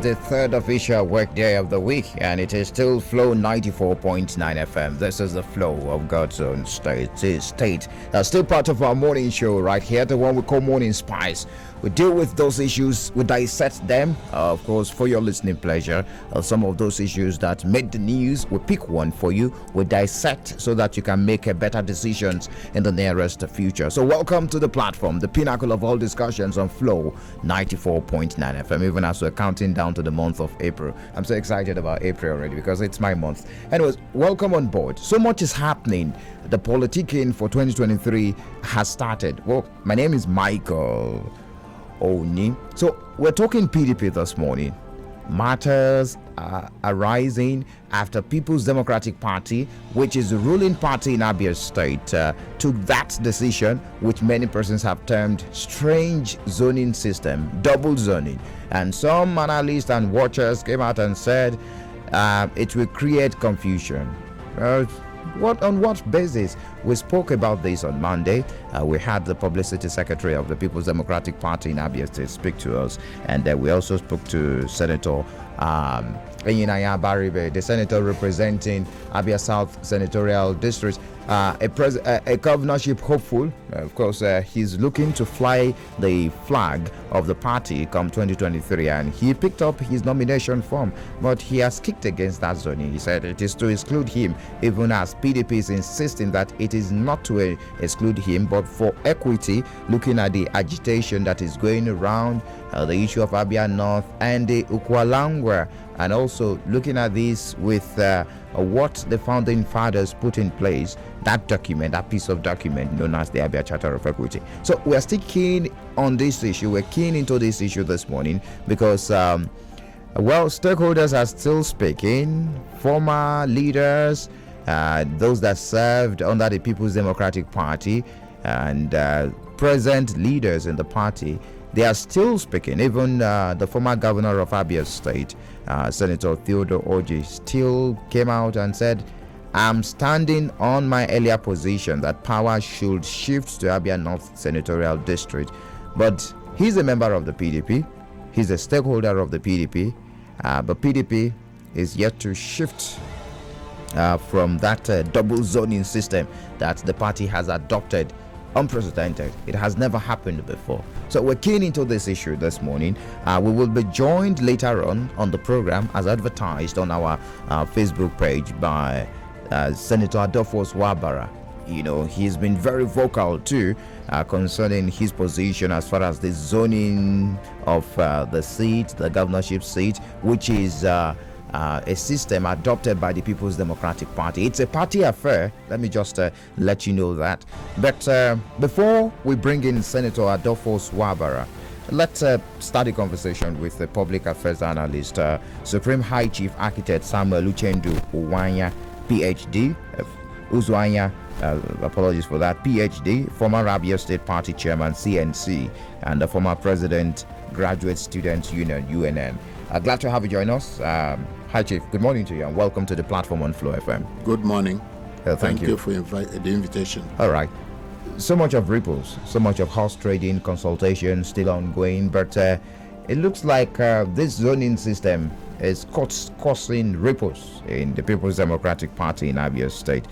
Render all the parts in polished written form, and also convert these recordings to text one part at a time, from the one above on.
the third official workday of the week, and it is still Flow 94.9 FM. This is the flow of God's own state. Still part of our morning show right here, the one we call Morning Spice. We deal with those issues, we dissect them, of course, for your listening pleasure. Some of those issues that made the news, we pick one for you, we dissect so that you can make better decisions in the nearest future. So welcome to the platform, the pinnacle of all discussions on Flow 94.9 FM, even as we're counting down to the month of April. I'm so excited about April already because it's my month. Anyways, welcome on board. So much is happening. The politicking for 2023 has started. Well, my name is Michael Oni. So we're talking PDP this morning. Matters are arising after People's Democratic Party, which is the ruling party in Abia State, took that decision, which many persons have termed strange zoning system, double zoning. And some analysts and watchers came out and said it will create confusion. On what basis? We spoke about this on Monday. We had the publicity secretary of the People's Democratic Party in Abia State speak to us, and we also spoke to Senator Enyinaya Baribe, the senator representing Abia South Senatorial District, a governorship hopeful. Of course, he's looking to fly the flag of the party come 2023, and he picked up his nomination form, but he has kicked against that zoning. He said it is to exclude him, even as PDP is insisting that it is not to exclude him, but for equity, looking at the agitation that is going around, the issue of Abia North and the Ukwalangwa, and also looking at this with what the founding fathers put in place, that document, that piece of document known as the Abia Charter of Equity. So we are still keen on this issue. We're keen into this issue this morning because, stakeholders are still speaking. Former leaders, those that served under the People's Democratic Party, and present leaders in the party, they are still speaking. Even the former governor of Abia State, Senator Theodore Oji, still came out and said, I'm standing on my earlier position that power should shift to Abia North Senatorial District. But he's a member of the PDP. He's a stakeholder of the PDP. But PDP is yet to shift from that double zoning system that the party has adopted. Unprecedented. It has never happened before. So we're keen into this issue this morning. We will be joined later on the program, as advertised on our Facebook page, by Senator Adolphus Wabara. You know, he's been very vocal too concerning his position as far as the zoning of the seat, the governorship seat, which is a system adopted by the People's Democratic Party. It's a party affair. Let me just let you know that. But before we bring in Senator Adolphus Wabara, let's start the conversation with the public affairs analyst, Supreme High Chief Architect Samuel Uchendu Uwanya, PhD. Uzwanya, apologies for that, PhD, former Abia State Party Chairman, CNC, and the former President, Graduate Students Union, UNN. Glad to have you join us. Hi, Chief. Good morning to you, and welcome to the platform on Flow FM. Good morning. Thank you for the invitation. All right. So much of ripples, so much of horse trading, consultation still ongoing, but it looks like this zoning system is causing ripples in the People's Democratic Party in Abia State.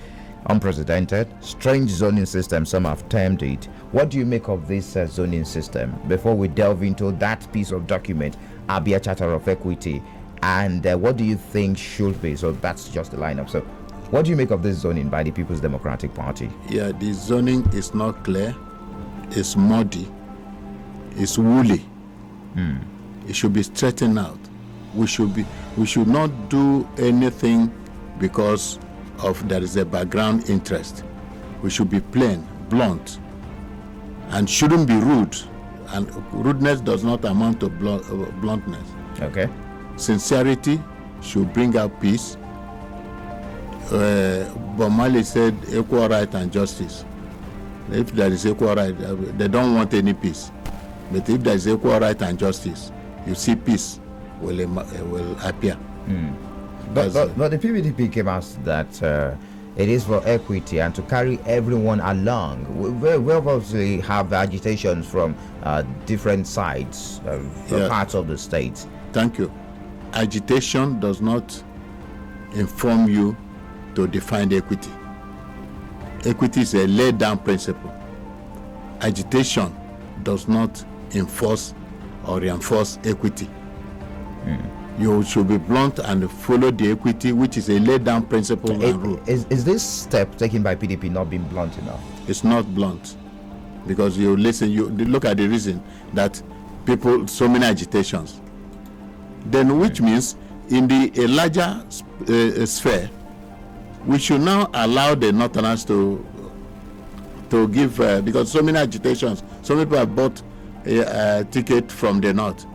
Unprecedented, strange zoning system, some have termed it. What do you make of this zoning system before we delve into that piece of document, Abia Charter of Equity, and what do you think should be? So that's just the lineup. So what do you make of this zoning by the People's Democratic Party? Yeah, the zoning is not clear, it's muddy, it's woolly. It should be straightened out. We should not do anything because of there is a background interest. We should be plain, blunt, and shouldn't be rude. And rudeness does not amount to bluntness. Okay. Sincerity should bring out peace. Bomali said equal right and justice. If there is equal right, they don't want any peace. But if there is equal right and justice, you see peace will appear. But the PDP came out that it is for equity and to carry everyone along. We obviously have agitations from different sides, parts of the state. Thank you. agitation does not inform you to define equity. Equity is a laid down principle. Agitation does not enforce or reinforce equity. You should be blunt and follow the equity, which is a laid down principle and rule. Is this step taken by PDP not being blunt enough? It's not blunt, because you look at the reason that people, so many agitations. Then, which means in the a larger sphere, we should now allow the Northerners to give, because so many agitations, so many people have bought a ticket from the North.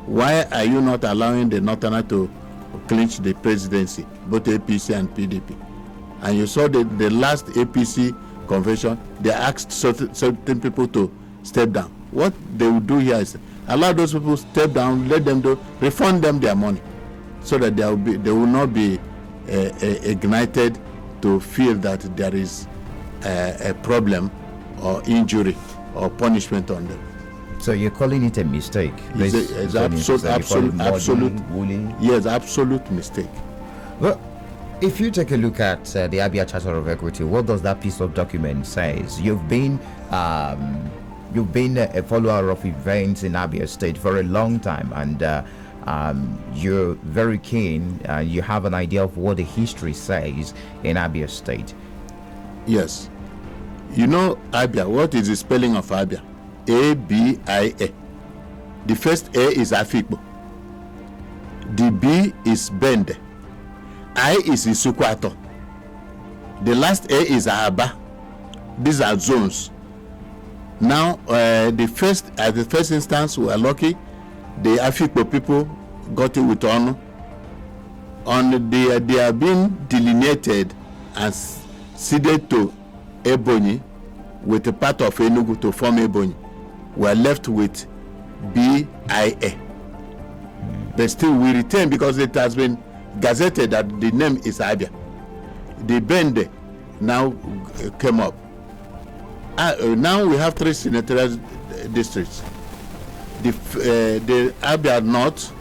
Why are you not allowing the Northerner to clinch the presidency, both APC and PDP? And you saw the last APC convention, they asked certain people to step down. What they will do here is allow those people to step down, let them refund them their money, so that they will not be ignited to feel that there is a problem or injury or punishment on them. So you're calling it a mistake? It's absolute, yes, absolute mistake. Well, if you take a look at the Abia Charter of Equity, what does that piece of document say? You've been a follower of events in Abia State for a long time, and you're very keen. You have an idea of what the history says in Abia State. Yes. You know Abia, what is the spelling of Abia? A-B-I-A. The first A is Afikpo. The B is Bende. I is Isukwato. The last A is Aba. These are zones. Now, at the first instance, we are lucky. The Afikpo people got it with honor. They are being delineated and ceded to Ebonyi, with a part of Enugu to form Ebonyi. We are left with BIA. But still we retain, because it has been gazetted that the name is Abia. The Bende now came up. Now we have 3 senatorial districts. The Abia North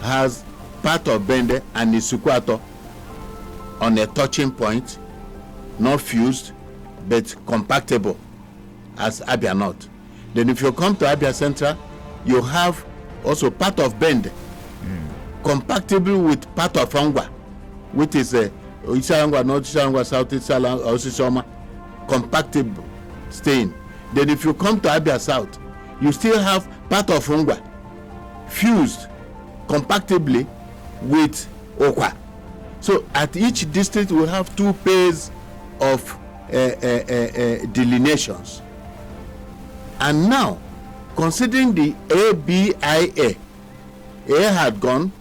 has part of Bende and Isukwato on a touching point, not fused but compactable as Abia North. Then if you come to Abia Central, you have also part of Bende, compatible with part of Angwa, which is Isarangwa North, Isarangwa South, Isarangwa Osisoma, compatible staying. Then if you come to Abia South, you still have part of Angwa fused compatibly with Okwa. So at each district we have 2 pairs of delineations. And now, considering the ABIA, A had gone,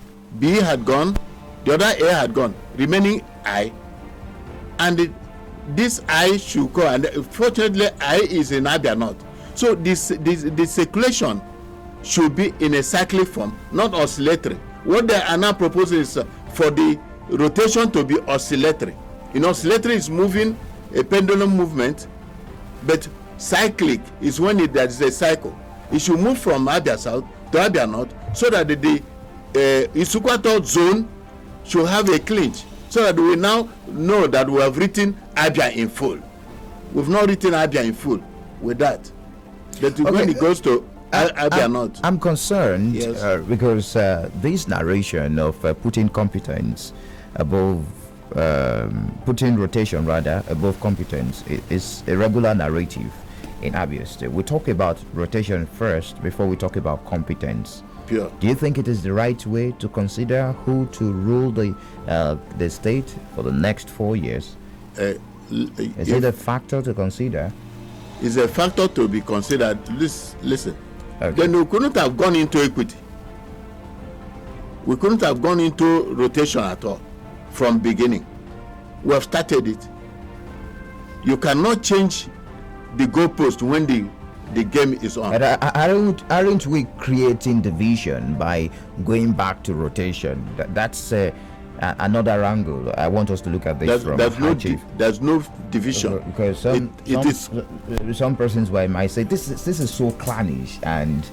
B had gone, the other A had gone, remaining I, and this I should go, and fortunately I is in Abia North. So the circulation should be in a cyclic form, not oscillatory. What they are now proposing is for the rotation to be oscillatory. Oscillatory is moving, a pendulum movement, but cyclic is when there is a cycle. It should move from Abia South to Abia North, so that the Isukwato zone should have a clinch, so that we now know that we have written Abia in full. We've not written Abia in full with that. But when it goes to Abia North, I'm concerned, yes. Because this narration of putting competence above putting rotation rather above competence is a regular narrative in Abia State. We talk about rotation first before we talk about competence. Pure. Do you think it is the right way to consider who to rule the state for the next 4 years? Is it a factor to consider? It's a factor to be considered. Listen. Okay. Then we couldn't have gone into equity. We couldn't have gone into rotation at all from beginning. We have started it. You cannot change the goalpost when the game is on. Aren't we creating division by going back to rotation? That's another angle. I want us to look at this there's no division, because some persons might say this is so clannish, and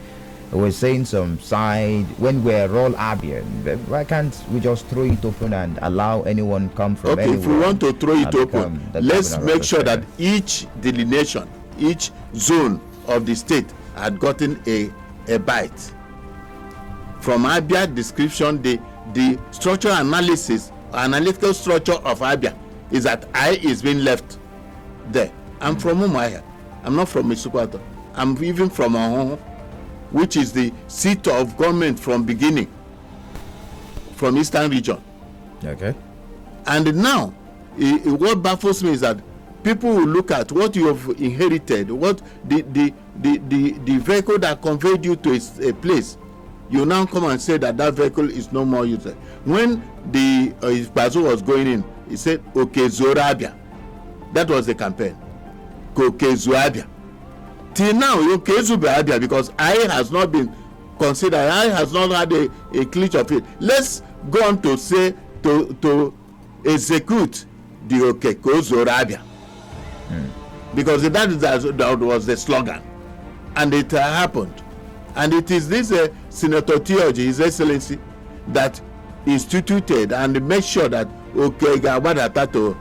we're saying some side when we're all Abian. Why can't we just throw it open and allow anyone come from okay, anywhere? if we want to throw it open, let's make sure that each delineation, each zone of the state had gotten a bite. From Abia description, the structural analytical structure of Abia is that I is being left there. I'm from Umuahia. I'm not from Isukwato. I'm even from Ohon, which is the seat of government from beginning, from Eastern region. Okay. And now, what baffles me is that people will look at what you have inherited, what the vehicle that conveyed you to a place. You now come and say that vehicle is no more used. When the Bazo was going in, he said, "Okay, Zorabia." That was the campaign. Okay, Zorabia. Till now, okay, Zorabia, because I has not been considered. I has not had a clutch of it. Let's go on to say to execute the okay, Zorabia, because that was the slogan, and it happened. And it is this Senator Theology, His Excellency, that instituted and made sure that Gabadata to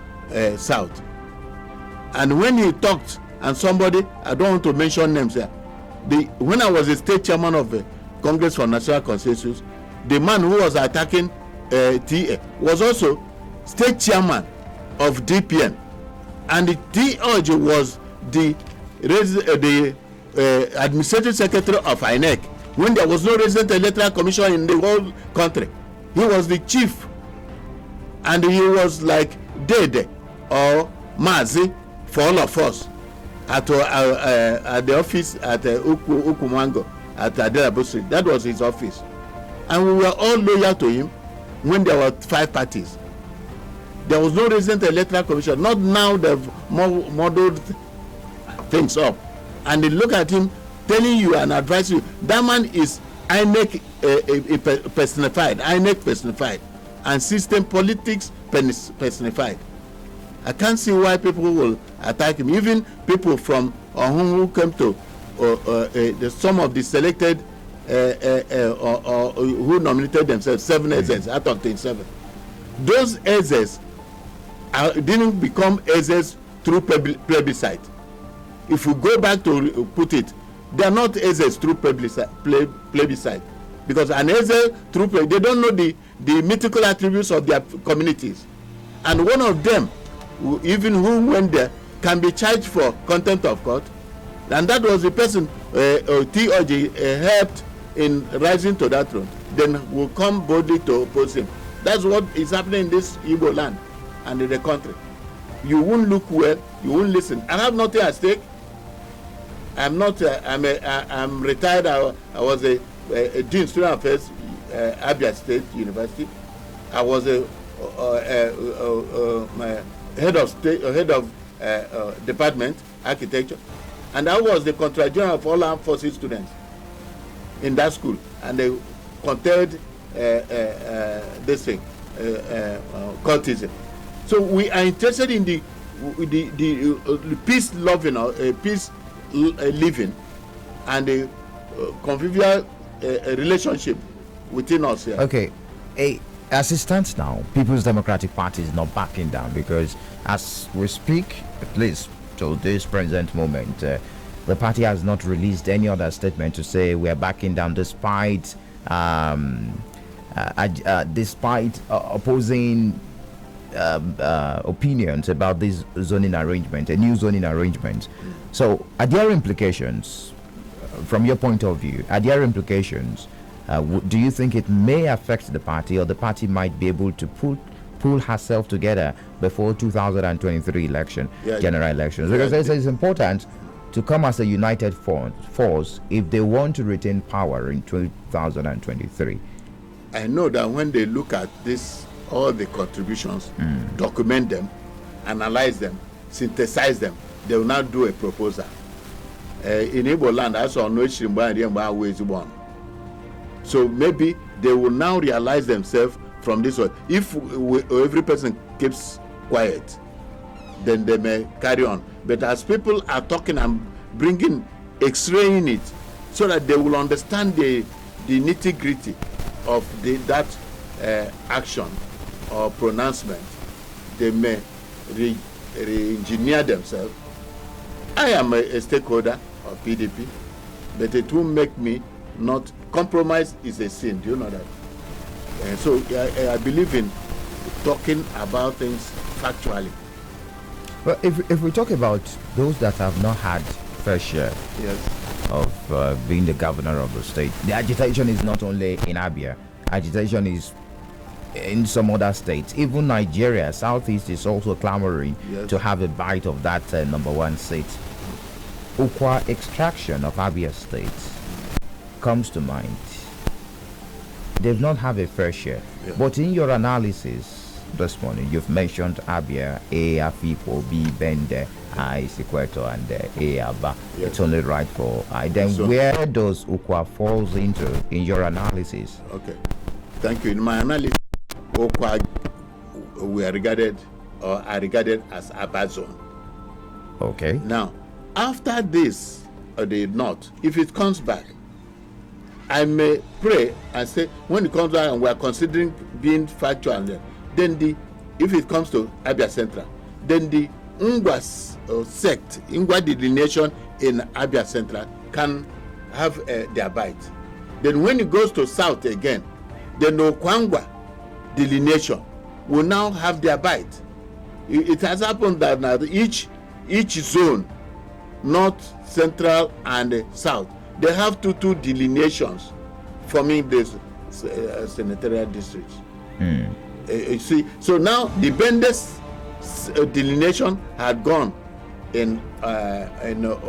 South. And when he talked, and somebody, I don't want to mention names here, when I was the state chairman of the Congress for National Consensus, the man who was attacking TA was also state chairman of DPN. And the Theology was the administrative secretary of INEC when there was no resident electoral commission in the whole country. He was the chief, and he was like Dede or Mazi for all of us at the office at Ukumango at Adelabo Street. That was his office, and we were all loyal to him when there were 5 parties. There was no resident electoral commission. Not now they've modeled things up. And they look at him telling you and advising you. That man is INEC personified, INEC personified, and system politics personified. I can't see why people will attack him. Even people from who came to some of the selected who nominated themselves, 7 Ezes out of 27. Those Ezes didn't become Ezes through plebiscite. If we go back to put it, they are not Ezes through plebiscite, because an Eze through they don't know the mythical attributes of their communities, and one of them, even who went there, can be charged for contempt of court, and that was the person T.O.G. helped in rising to that throne. Then will come boldly to oppose him. That's what is happening in this Igbo land and in the country. You won't look well. You won't listen. I have nothing at stake. I'm not. I'm retired. I was a dean student affairs, Abia State University. I was a head of department architecture, and I was the contract general of all armed forces students in that school, and they contested this thing, cultism. So we are interested in the peace loving or peace living and a convivial relationship within us here. Okay, as it stands now, People's Democratic Party is not backing down, because as we speak, at least to this present moment, the party has not released any other statement to say we are backing down, despite opposing opinions about this zoning arrangement, a new zoning arrangement. So, are there implications, from your point of view? Are there implications? Do you think it may affect the party, or the party might be able to pull herself together before 2023 general elections? Because it's important to come as a united force if they want to retain power in 2023. I know that when they look at this, all the contributions, document them, analyze them, synthesize them, they will now do a proposal. In Igbo land, I saw no one. So maybe they will now realize themselves from this one. If every person keeps quiet, then they may carry on. But as people are talking and bringing, X-raying it, so that they will understand the nitty-gritty of that action or pronouncement. They may re-engineer themselves. I am a stakeholder of PDP, but it will make me not compromise is a sin. Do you know that? And so I believe in talking about things factually. But if we talk about those that have not had fair share of being the governor of the state, the agitation is not only in Abia. Agitation is in some other states. Even Nigeria, Southeast is also clamoring to have a bite of that number one seat. Ukwa extraction of Abia State comes to mind. They've not have a fair share. But in your analysis this morning, you've mentioned Abia, A, Afipo, B, Bende, I, Sequeto, and A, Aba. It's only right for I. Then so, where does Ukwa falls into in your analysis? Okay. Thank you. In my analysis, Ukwa are regarded as Aba zone. Okay. Now, after this, or the North, if it comes back, I may pray and say, when it comes back and we are considering being factual, then if it comes to Abia Central, then the Ngwa sect, Ngwa delineation in Abia Central can have their bite. Then when it goes to South again, the Okwangwa delineation will now have their bite. It has happened that now each zone, North, Central, and South, they have two delineations forming this senatorial districts. You see, so now the Bendes delineation had gone in Ongwa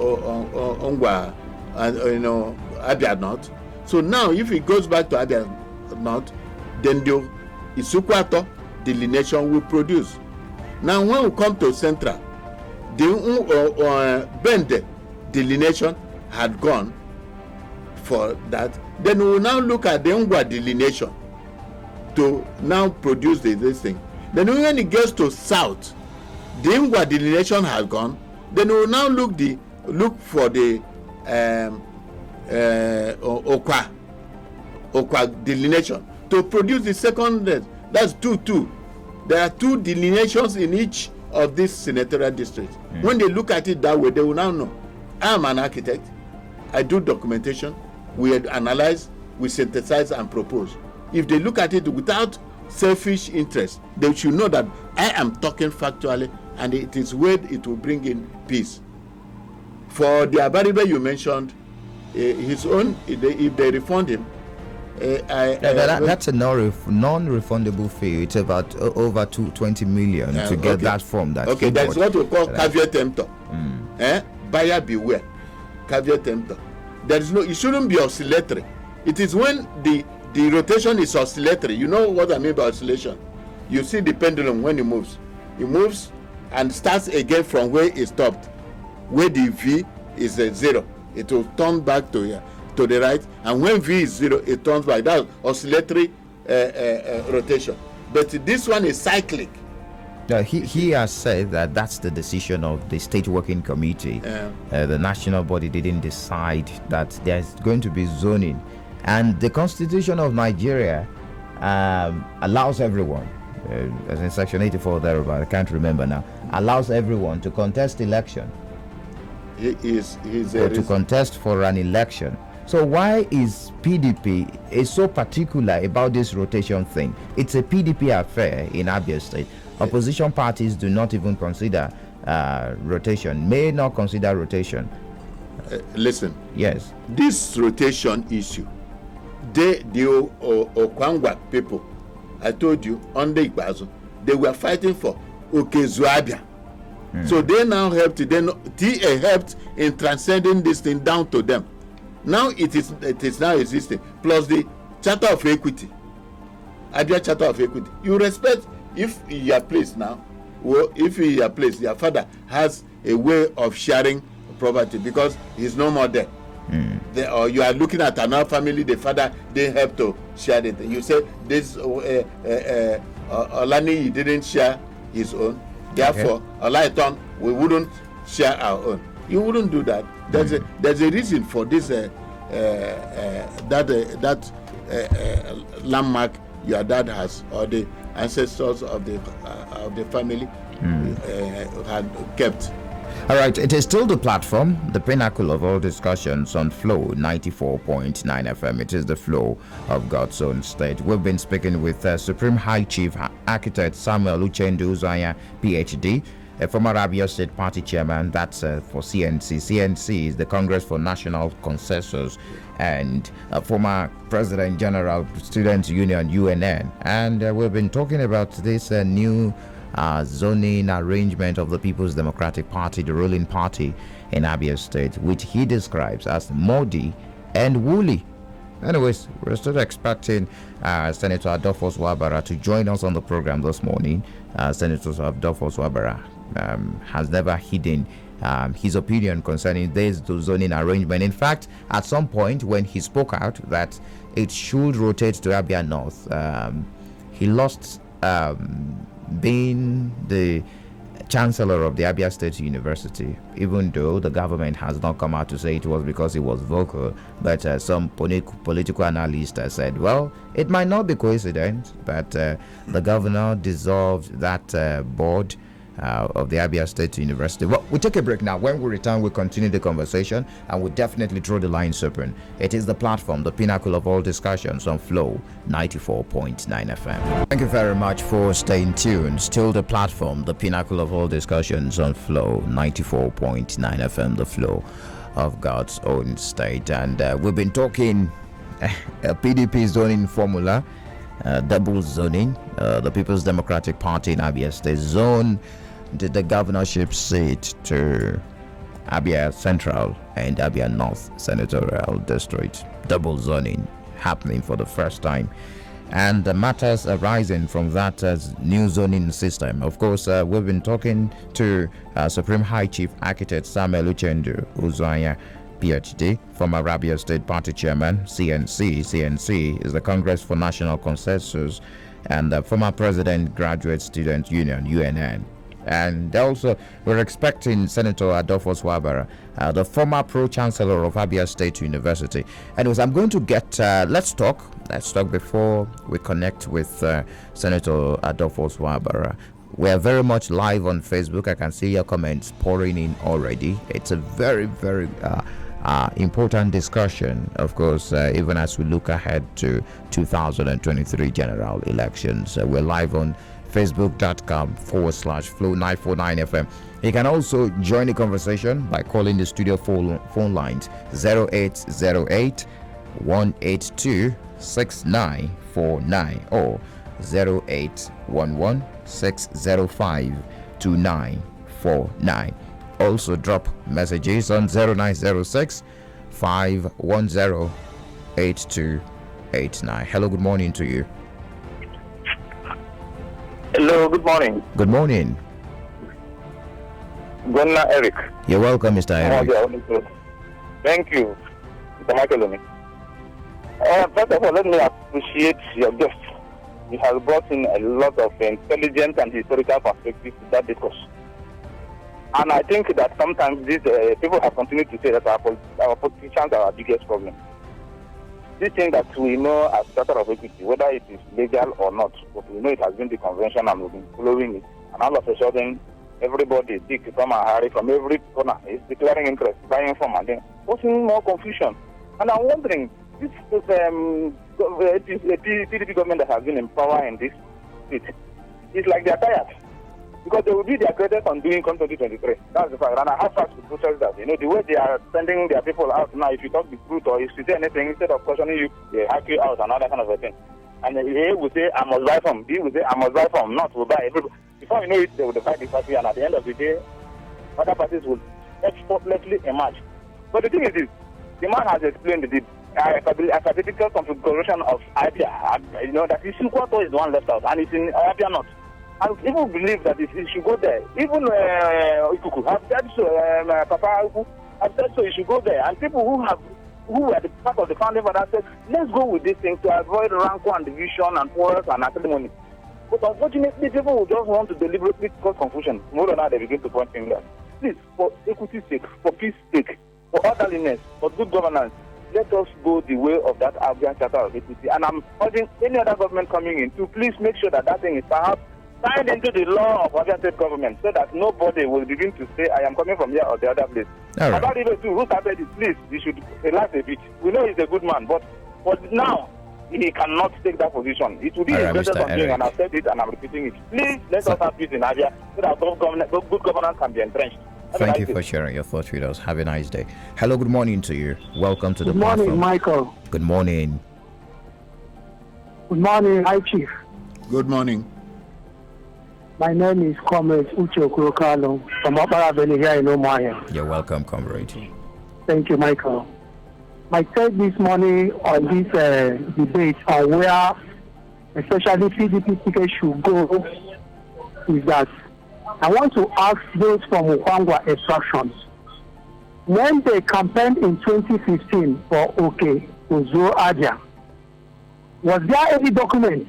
and Abia North. So now, if it goes back to Abia North, then the Isukwato delineation will produce. Now, when we come to Central, the Bende delineation had gone for that. Then we will now look at the Ongwa delineation to now produce this thing. Then when it gets to South, the Ongwa delineation has gone. Then we will now look for the Okwa delineation to produce the second. That's two. There are two delineations in each of these senatorial districts. When they look at it that way, they will now know. I am an architect. I do documentation. We analyze, we synthesize, and propose. If they look at it without selfish interest, they should know that I am talking factually, and it is where it will bring in peace. For the Abaribe you mentioned, his own, if they refund him, that's a non-refundable fee. It's about over 20 million to get that from that. Okay, that's what we call caveat emptor. Buyer beware, caveat emptor. There is no. It shouldn't be oscillatory. It is when the rotation is oscillatory. You know what I mean by oscillation? You see the pendulum when it moves. It moves and starts again from where it stopped. Where the V is 0, it will turn back to here. To the right, and when V is 0, it turns back. That's oscillatory rotation. But this one is cyclic. He has said that that's the decision of the State Working Committee. The national body didn't decide that there's going to be zoning, and the Constitution of Nigeria allows everyone, as in Section 84 there, but I can't remember now, allows everyone to contest election. To contest for an election. So why is PDP so particular about this rotation thing? It's a PDP affair in Abia State. Opposition parties do not even consider rotation, may not consider rotation. Listen. Yes. This rotation issue, the Okwangwa people, I told you, under Ikbazo, they were fighting for Okezu Abia. So they now helped, TA helped in transcending this thing down to them. Now it is now existing, plus the Charter of Equity, Abia Charter of Equity. You respect if you are placed now, or if you are placed, your father has a way of sharing property because he's no more there. Or you are looking at another family, the father they help to share it. You say this Olani he didn't share his own, therefore Olaiton we wouldn't share our own. You wouldn't do that. There's a reason for this landmark your dad has, or the ancestors of the family had kept. All right, it is still the platform, the pinnacle of all discussions on Flow 94.9 FM. It is the flow of God's own state. We've been speaking with Supreme High Chief Architect Samuel Uchendu Uzanya, PhD, a former Abia State Party chairman. That's for CNC. CNC is the Congress for National Consensus, and former President General Students Union, UNN. And we've been talking about this new zoning arrangement of the People's Democratic Party, the ruling party in Abia State, which he describes as muddy and woolly. Anyways, we're still expecting Senator Adolphus Wabara to join us on the program this morning. Senator Adolphus Wabara has never hidden his opinion concerning this zoning arrangement. In fact, at some point when he spoke out that it should rotate to Abia North, he lost being the Chancellor of the Abia State University, even though the government has not come out to say it was because he was vocal. But some political analysts said, well, it might not be coincidence that the governor dissolved that board of the Abia State University. Well, we'll take a break now. When we return, we'll continue the conversation and we'll definitely draw the lines open. It is the platform, the pinnacle of all discussions on Flow 94.9 FM. Thank you very much for staying tuned. Still the platform, the pinnacle of all discussions on Flow 94.9 FM, the flow of God's own state. And we've been talking PDP zoning formula, double zoning. The People's Democratic Party in Abia State zone did the governorship seat to Abia Central and Abia North Senatorial District. Double zoning happening for the first time, and the matters arising from that new zoning system. Of course, we've been talking to Supreme High Chief Architect Samuel Uchendu Uzanya, PhD, former Abia State Party Chairman, CNC. CNC is the Congress for National Consensus, and the former President Graduate Student Union, UNN. And also, we're expecting Senator Adolphus Wabara, the former Pro-Chancellor of Abia State University. Anyways, I'm going to get, let's talk before we connect with Senator Adolphus Wabara. We are very much live on Facebook. I can see your comments pouring in already. It's a very, very important discussion, of course, even as we look ahead to 2023 general elections. We're live on facebook.com/flow949fm. You can also join the conversation by calling the studio phone lines 0808 182 6949 or 0811 605 2949. Also drop messages on 0906 510 8289. Hello, good morning to you. Hello, good morning. Good morning. Governor Eric. You're welcome, Mr. Eric. Thank you, Mr. Michael. First of all, let me appreciate your guest. You have brought in a lot of intelligent and historical perspective to that discourse. And I think that sometimes these people have continued to say that our politicians are our biggest problem. This thing that we know as charter of equity, whether it is legal or not, but we know it has been the convention and we've been following it. And all of a sudden, everybody, Dick, Tom and Harry, from every corner is declaring interest, buying from, and then causing more confusion. And I'm wondering, this is PDP government that has been in power in this state. It's like they're tired. Because they will be their greatest on doing come 2023. That's the fact. And I have facts to protest that. You know, the way they are sending their people out now, if you talk the truth or if you say anything, instead of cautioning you, they hack you out and all that kind of a thing. And A will say, I must buy from. B will say, I must buy from. Not will buy everybody. Before you know it, they will divide the party, and at the end of the day, other parties will effortlessly emerge. But the thing is this, the man has explained the alphabetical configuration of Abia. You know, that Isukwato is the one left out, and it's in Abia North. And people believe that it should go there. Even Ikuku have said so, Papa Ikuku have said so, it should go there. And people who were the part of the founding fathers said, let's go with this thing to avoid rancor and division and quarrels and acrimony. But unfortunately, people will just want to deliberately cause confusion. More than that, they begin to point fingers. Please, for equity's sake, for peace's sake, for orderliness, for good governance, let us go the way of that Abia Charter of Equity. And I'm urging any other government coming in to please make sure that that thing is perhaps signed into the law of Abia State government so that nobody will begin to say, I am coming from here or the other place. All right. About Ibe too, who started it, please, you should relax a bit. We know he's a good man, but now, he cannot take that position. It will be his greatest something, and I've said it and I'm repeating it. Please, let us have peace in Abia so that good governance can be entrenched. Thank you for sharing your thoughts with us. Have a nice day. Hello, good morning to you. Welcome to the platform. Good morning, Michael. Good morning. Good morning, Hi Chief. Good morning. My name is Comrade Uche Okurokalo from Opera Valley here in Umuahia. You're welcome, comrade. Thank you, Michael. My take this morning on this debate on where especially PDP ticket should go is that I want to ask those from Ukwangwa extractions. When they campaigned in 2015 for OK Ozo Abia, was there any document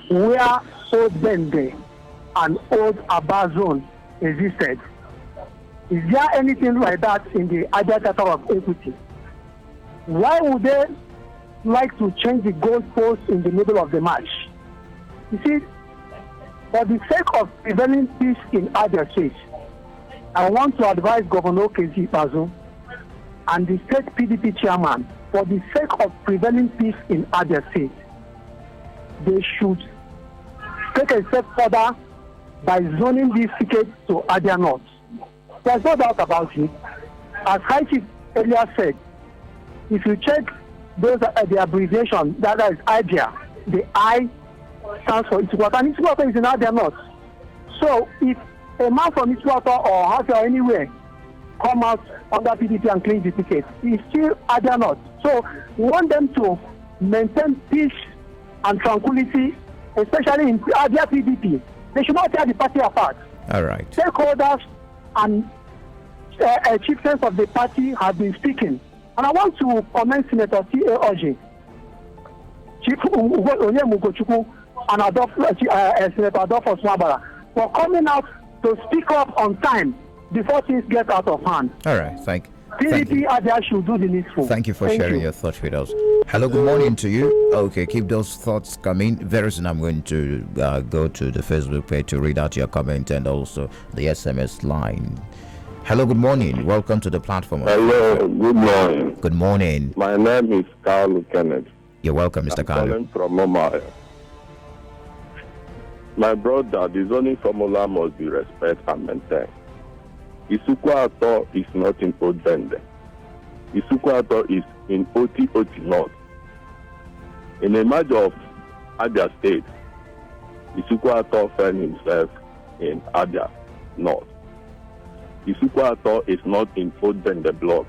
where Old Bende and Old Aba zone existed? Is there anything like that in the Abia Charter of Equity? Why would they like to change the goalposts in the middle of the match? You see, for the sake of prevailing peace in Abia State, I want to advise Governor Kezi Bazu and the state PDP chairman, for the sake of prevailing peace in Abia State, they should take a step further by zoning these tickets to Abia North. There's no doubt about it. As High Chief earlier said, if you check those the abbreviation, that is Abia, the I stands for Itukwata, and Itukwata is in Abia North. So if a man from Itukwata or Hafia or anywhere come out under PDP and claim the ticket, he's still Abia North. So we want them to maintain peace and tranquility, especially in Abia PDP. They should not tear the party apart. All right. Stakeholders and chieftains of the party have been speaking. And I want to commend Senator T.A. Oji, Chief Onyemugochukwu, and Senator Adolfo Swabara for coming out to speak up on time before things get out of hand. All right. Thank you. PDP Abia should do the needful. Thank you for sharing your thoughts with us. Hello, good morning to you. Okay, keep those thoughts coming. Very soon I'm going to go to the Facebook page to read out your comment and also the SMS line. Hello, good morning. Welcome to the platform. Hello, good morning. Good morning. My name is Carl Kenneth. You're welcome, Mr. Carlo. I'm calling from Omaya. My brother, the zoning formula must be respected and maintained. Isukwato is not in Old Bende. Isukwato is in Oti North. In a matter of Abia State, Isukwato found himself in Abia North. Isukwato is not in Old Bende block.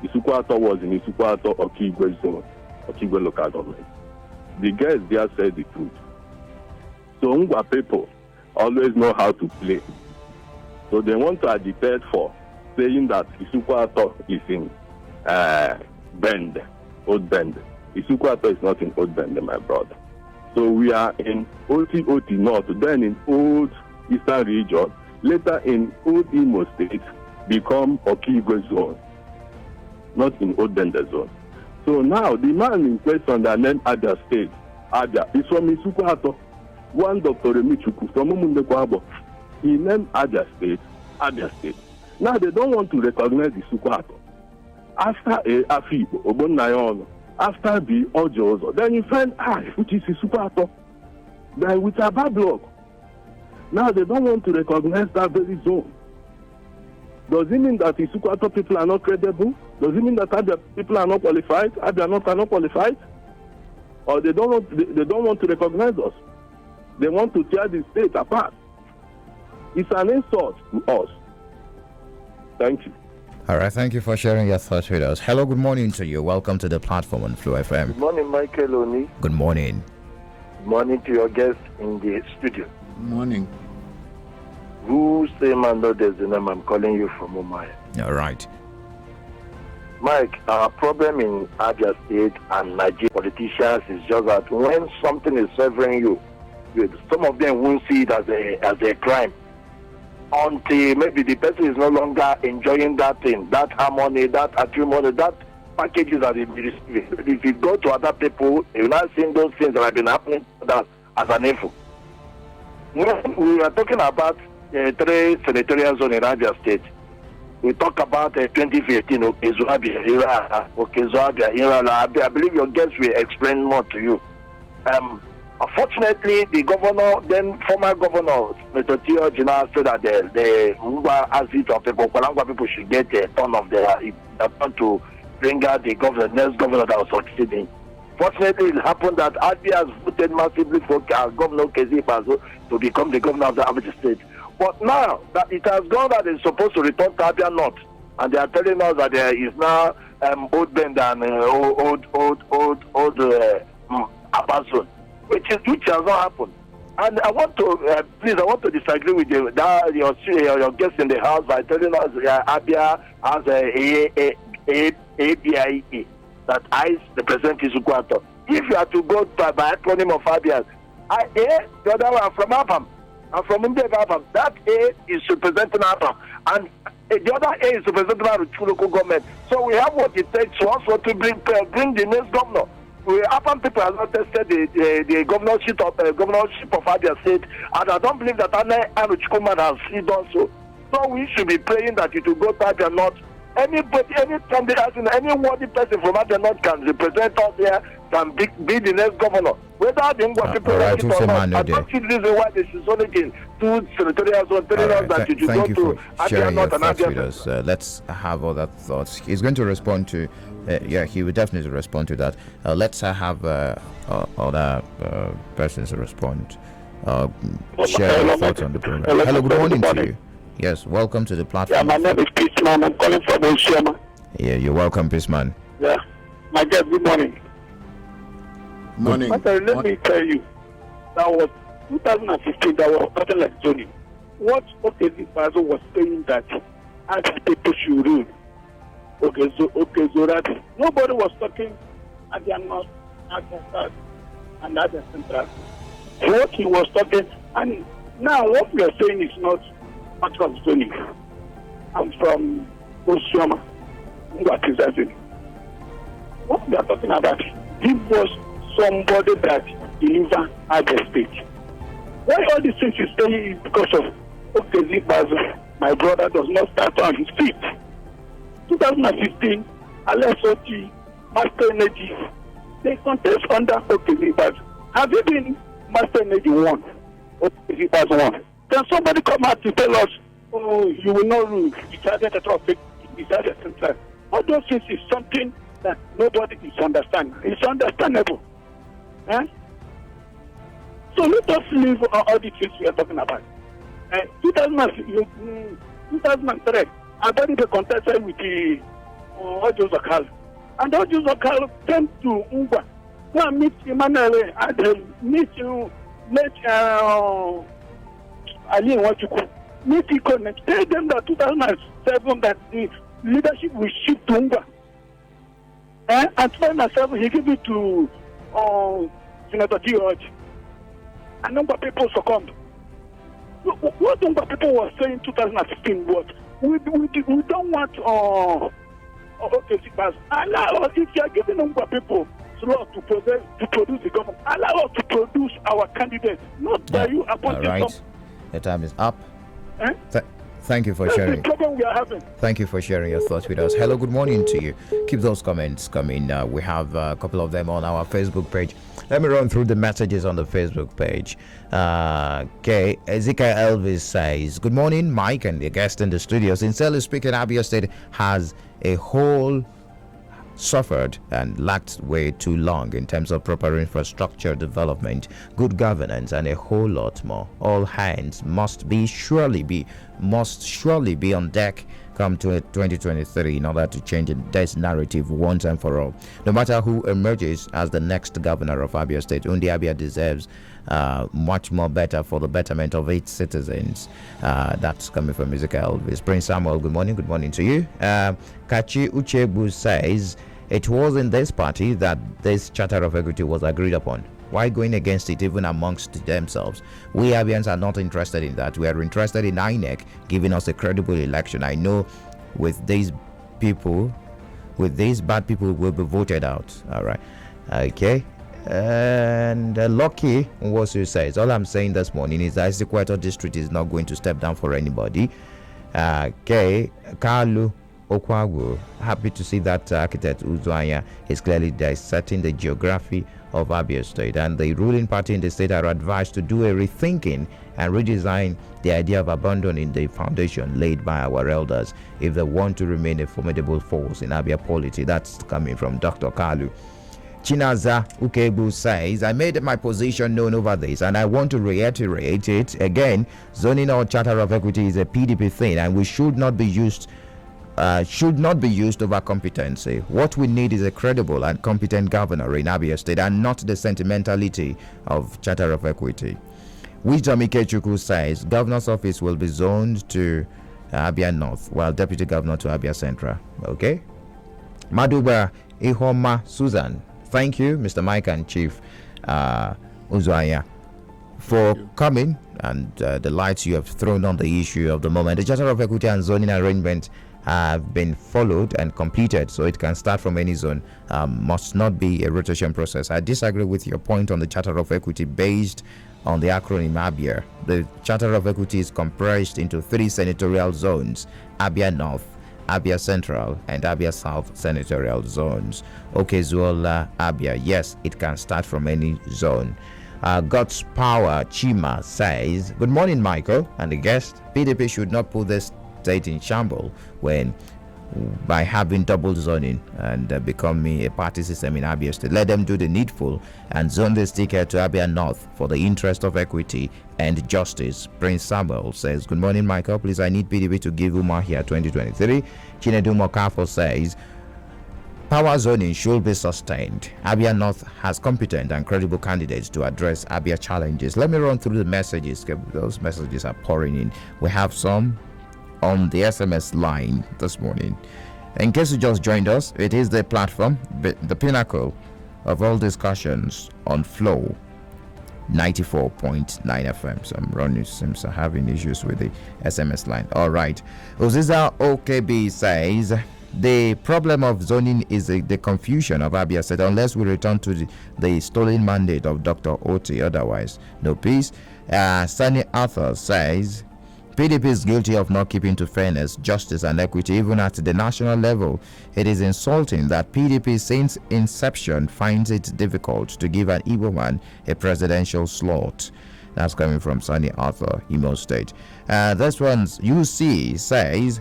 Isukwato was in Isukwato Okigwe zone, Okigwe local government. The guys there said the truth. So Ngwa people always know how to play. So they want to agitate for saying that Isukwato is in Bende, Old Bende. Isukwato is not in Old Bende, my brother. So we are in Oti North, then in Old Eastern region, later in Old Imo State, become Okigwe zone, not in Old Bende zone. So now the man in question that named Abia State, Abia, is from Isukwato. One Dr. Emichuku from Umunde Kwabo, he named Abia State, Abia State. Now they don't want to recognize Isukwato. After Afibo, Obonayono, after the Ojozo, then you find which is Isukwato. Then with a bad block. Now they don't want to recognize that very zone. Does it mean that Isukwato people are not credible? Does it mean that Abia people are not qualified? Abia North are not qualified? Or they don't want to recognize us? They want to tear the state apart. It's an insult to us. Thank you. All right, thank you for sharing your thoughts with us. Hello, good morning to you. Welcome to the platform on Flu FM. Good morning, Michael Oni. Good morning. Good morning to your guests in the studio. Good morning. Who say man no there's the name? I'm calling you from Umaya. All right. Mike, our problem in Abia State and Nigerian politicians is just that when something is favoring you, some of them won't see it as a crime until maybe the person is no longer enjoying that thing, that harmony, that acrimony, that packages that they be receiving. If you go to other people, you're not seeing those things that have been happening to them as an info. When we are talking about 3 senatorial zones in Abia State, we talk about 2015, Okezoabia, I believe your guests will explain more to you. Unfortunately, the governor, then former governor, Mr. Tio Jina, said that the Mungwa Azit of people, Palangwa people should get a ton of their turn to bring out the governor, next governor that was succeeding. Fortunately, it happened that Abia has voted massively for Governor Kezi Bazo to become the governor of the Abia State. But now that it has gone that it's supposed to return to Abia North, and they are telling us that there is now old Bend and old Abba zone, which has not happened. And I want to disagree with your guest in the house by telling us Abia has a ABIE that I represent Isukwato. If you are to go by acronym of Abia, the other one from Apam. And from Apam, that A is representing Apam. And the other A is representing our local government. So we have what it takes for us to bring the next governor. Apam people have not tested the governorship of Abia State, and I don't believe that Anu Chikuman has done so. So we should be praying that it will go to Abia North. Anybody, any candidate, any worthy person from Abia North can represent us here, can be the next governor. Whether the Ngwa people like it or not, I don't see the reason why this is only in 2 senatorial zones telling us that you should go to Abia North and Abia South. Let's have other thoughts. He's going to respond to, he will definitely respond to that. Let's have other persons respond. Share your thoughts on the program. Hello, good morning to you. Yes, welcome to the platform. Yeah, my name is Peaceman. I'm calling from Oshima. Yeah, you're welcome, Peaceman. Yeah, my guest, good morning. Morning. Let me tell you, that was 2015, that was nothing like zoning. What Okezi Bazo was saying that as people should rule, Zorati. Nobody was talking at the north, at the south, and at the central. What he was talking, and now what we are saying is not much of zoning. I'm from Oshima. What is that? What we are talking about, he was somebody that deliver at the stage. Why all these things you say is because of Okezi Bazo. My brother does not start on his feet. 2015, LSOT, Master Energy, they contest under Okezi Bazo. Have you been Master Energy 1? Okezi Bazo 1? Can somebody come out to tell us, oh, you will not rule, you charge at traffic, you charge at central. All those things is something that nobody is understanding. It's understandable. Eh? So let us leave all the things we are talking about. 2003, I buried the contestant with the Ojo Zakal. And Ojo Zakal came to Ngwa. Go and meet Emmanuel and meet you, let Ali Wachuku. Meet Ikonet. Tell them that 2007 that the leadership will shift to Ngwa. And 2007 he gave it to Senator George. A number of people succumbed. What number people were saying in 2015 was, we don't want allow us, if you are giving number people slot to produce the government, allow us to produce our candidates, not by you appointing right. some. The time is up. Eh? Thank you for That's sharing. the problem we are having. Thank you for sharing your thoughts with us. Hello, good morning to you. Keep those comments coming. We have a couple of them on our Facebook page. Let me run through the messages on the Facebook page. Okay, Ezekiel Elvis says, good morning, Mike and the guest in the studio. Sincerely speaking, Abia State has a whole suffered and lacked way too long in terms of proper infrastructure development, good governance, and a whole lot more. All hands must surely be on deck come to 2023 in order to change this narrative once and for all. No matter who emerges as the next governor of Abia State, Undi Abia deserves much more better for the betterment of its citizens. That's coming from Ezekiel Elvis. Prince Samuel, good morning to you. Kachi Uchebu says, it was in this party that this Charter of Equity was agreed upon. Why going against it even amongst themselves? We Abians are not interested in that. We are interested in INEC giving us a credible election. I know with these people With these bad people will be voted out. All right. Okay. And Lucky Nwosu says, all I'm saying this morning is that Ezekwesili district is not going to step down for anybody. Okay. Kalu Okwagu, happy to see that architect Uzuanya is clearly dissecting the geography of Abia State, and the ruling party in the state are advised to do a rethinking and redesign the idea of abandoning the foundation laid by our elders if they want to remain a formidable force in Abia polity. That's coming from Dr. Kalu. Chinaza Ukebu says, I made my position known over this and I want to reiterate it again. Zoning or charter of equity is a PDP thing and we should not be used over competency. What we need is a credible and competent governor in Abia State and not the sentimentality of charter of equity. Wisdom Ikechukwu says governor's office will be zoned to Abia North while deputy governor to Abia Central. Okay. Maduba Ihoma Susan, thank you, Mr. Mike and Chief Uzuanya, for coming and the lights you have thrown on the issue of the moment. The charter of equity and zoning arrangement have been followed and completed, so it can start from any zone, must not be a rotation process. I disagree with your point on the charter of equity based on the acronym Abia. The charter of equity is comprised into 3 senatorial zones: Abia North, Abia Central, and Abia South senatorial zones. Okezuola Abia, yes, it can start from any zone. God's Power Chima says, good morning, Michael and the guest. PDP should not put this state in shambles by having double zoning and becoming a party system in Abia State. Let them do the needful and zone this ticket to Abia North for the interest of equity and justice. Prince Samuel says, good morning, Michael. Please, I need PDP to give Umahia 2023. Chinedu Mokafo says, power zoning should be sustained. Abia North has competent and credible candidates to address Abia challenges. Let me run through the messages. Those messages are pouring in. We have some on the SMS line this morning. In case you just joined us, it is the platform, the pinnacle of all discussions on Flow 94.9 FM. Some running seems having issues with the SMS line. All right. Oziza OKB says, the problem of zoning is the confusion of Abia State unless we return to the stolen mandate of Dr. Oti. Otherwise, no peace. Sunny Arthur says, PDP is guilty of not keeping to fairness, justice, and equity even at the national level. It is insulting that PDP since inception finds it difficult to give an Igbo man a presidential slot. That's coming from Sunny Arthur, Imo State. This one's UC says,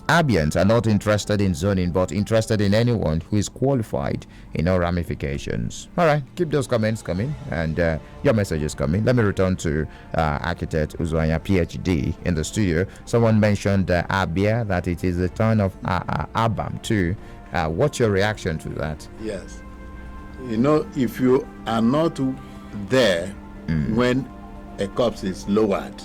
Abians are not interested in zoning, but interested in anyone who is qualified in all ramifications. All right, keep those comments coming and your messages coming. Let me return to architect Uzuanya, PhD, in the studio. Someone mentioned Abia, that it is the turn of Abam too. What's your reaction to that? Yes. You know, if you are not there when a corpse is lowered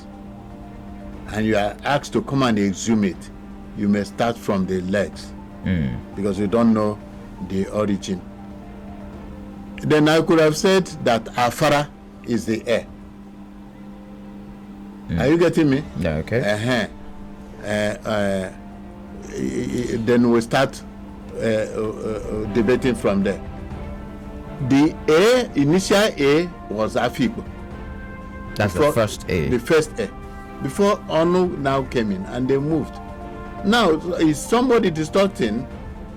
and you are asked to come and exhume it, you may start from the legs because you don't know the origin. Then I could have said that Afara is the heir. Are you getting me? Yeah, okay. Then we start debating from there. The A, initial A was Afipo. That's the first A. The first A. Before Onu now came in and they moved. Now, is somebody distorting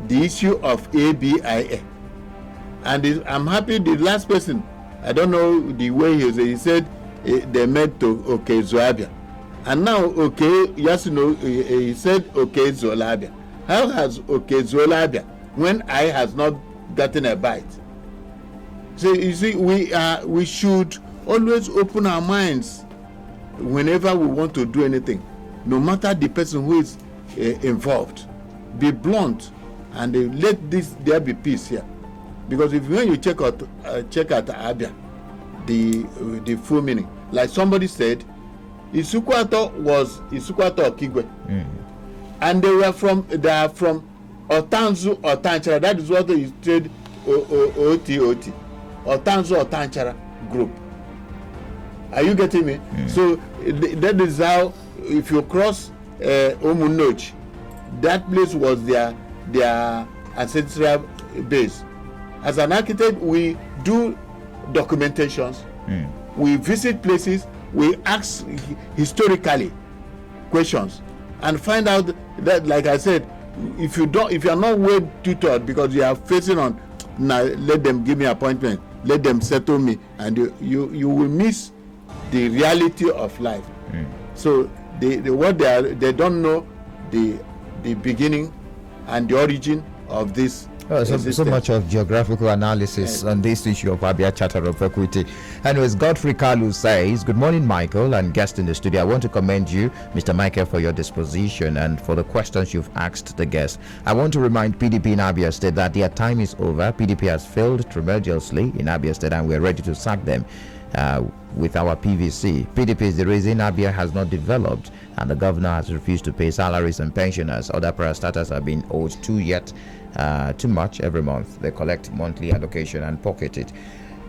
the issue of ABIA? And I'm happy the last person, I don't know the way he said they meant to Abia. And now, he said Abia. How has Abia when I has not gotten a bite? So you see, we should always open our minds whenever we want to do anything, no matter the person who is involved. Be blunt and let there be peace here, because if when you check out Abia, the full meaning, like somebody said, Isukwato was Isukwato Okigwe, and they are from Otanzu Otanchara. That is what they said, OTOT, Otanzu Otanchara group. Are you getting me? So that is how, if you cross Omunoch, that place was their ancestral base. As an architect, we do documentations, we visit places, we ask historically questions, and find out that, like I said, if you are not well tutored because you are facing on, now let them give me appointment, let them settle me, and you will miss the reality of life. So they don't know the beginning and the origin of this. So much of geographical analysis on this issue of Abia Charter of Equity. Anyways, Godfrey Kalu says, good morning, Michael, and guest in the studio. I want to commend you, Mr. Michael, for your disposition and for the questions you've asked the guest. I want to remind PDP in Abia State that their time is over. PDP has failed tremendously in Abia State, and we're ready to sack them with our PVC. PDP is the reason Abia has not developed, and the governor has refused to pay salaries and pensioners. Other parastatals have been owed too much every month. They collect monthly allocation and pocket it.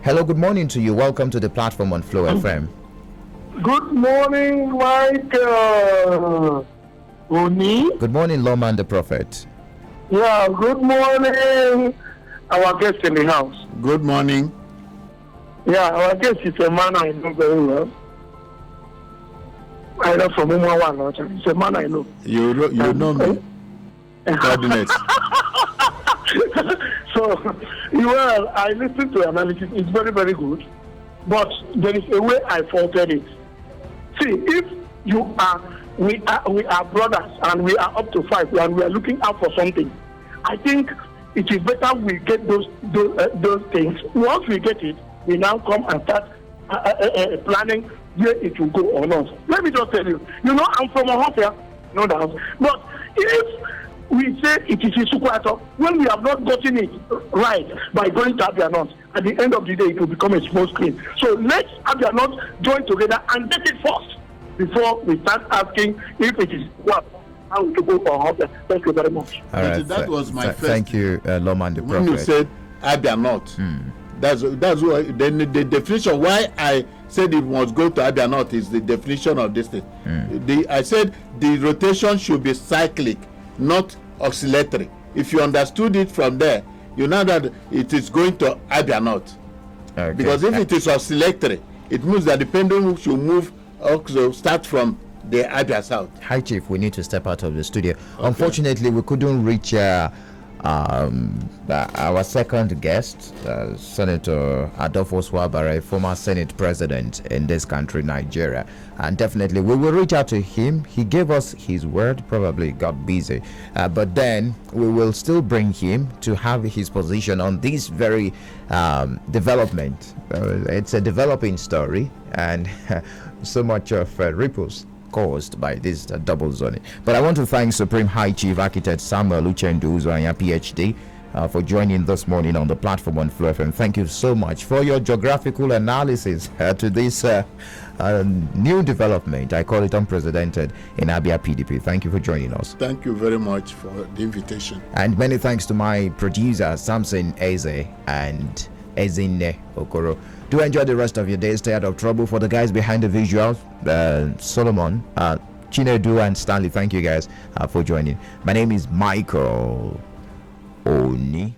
Hello, good morning to you. Welcome to the platform on Flow FM. Good morning, Michael. Oni. Good morning, Lawman the Prophet. Yeah, good morning, our guest in the house. Good morning. Yeah, our guest is a man I know very well. I know from Umuawa. It's a man I know. You know me. Coordinates. So, well, I listened to analysis. It's very, very good. But there is a way I faulted it. See, if we are brothers and we are up to 5 and we are looking out for something, I think it is better we get those things. Once we get it, we now come and start planning where it will go or not. Let me just tell you, I'm from Ohafia, no doubt. But if we say it is Isukwato, when we have not gotten it right by going to Abia North, at the end of the day, it will become a small screen. So let's Abia North join together and get it first before we start asking if it is how to go for Abia. Thank you very much. All right, that was my first. Thank you, Loman the Prophet. When you said Abia North, that's why the definition why I said it must go to Abia North is the definition of this thing. I said the rotation should be cyclic, not oscillatory. If you understood it from there, you know that it is going to Abia North. Okay. Because if it is oscillatory, it means that the pendulum should move, also start from the Abia South. Hi, Chief. We need to step out of the studio. Okay. Unfortunately, we couldn't reach our second guest, Senator Adolfo Swabara, former Senate President in this country, Nigeria. And definitely we will reach out to him. He gave us his word, probably got busy. But then we will still bring him to have his position on this very development. It's a developing story, and so much of ripples caused by this double zoning. But I want to thank Supreme High Chief Architect Samuel Uchendu Uzwanya, PhD, for joining this morning on the platform on Flow FM. Thank you so much for your geographical analysis to this new development. I call it unprecedented in Abia PDP. Thank you for joining us. Thank you very much for the invitation. And many thanks to my producer, Samson Eze and Ezinne Okoro. Do enjoy the rest of your day. Stay out of trouble. For the guys behind the visuals, Solomon, Chinedu, and Stanley, thank you guys for joining. My name is Michael Oni.